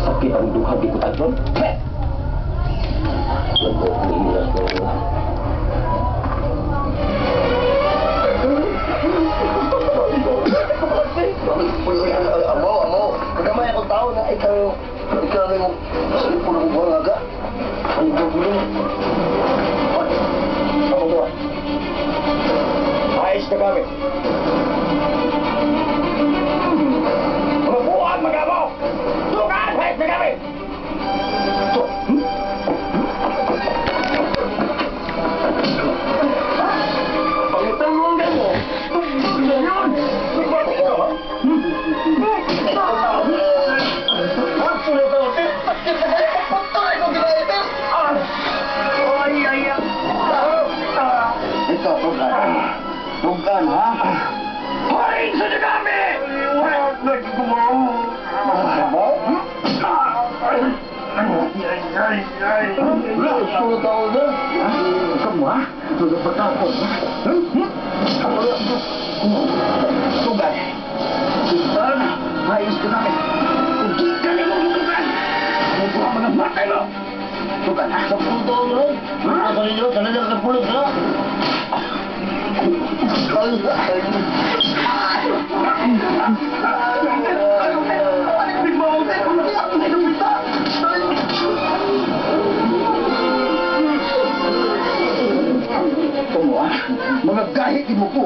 Sakit ang duhag di ko tagron. Amo. Pagkamay akong tao na ikaw na yung punong buwang aga. Ang gugulo. Ako ba? Ayos na kami. Mga buwan, magamo! Tukan! Ayos na kami! Pangutang mo ang gamo! Ano yun? Nagbatik ka ba? Ito, tugan, ha? Hoy, sa dami! Nagbumaw! Sulo tao na? Kamu, ha? Sulo pa tao, ha? Tugan! Tugan! Ayos ka namin! Hindi ka na mo tugan! Ano po ang mga matay mo? Tugan, ha? Sa pulo tao na? Ano ba ninyo? Talagang sa pulo na? Mga gahit mo ko.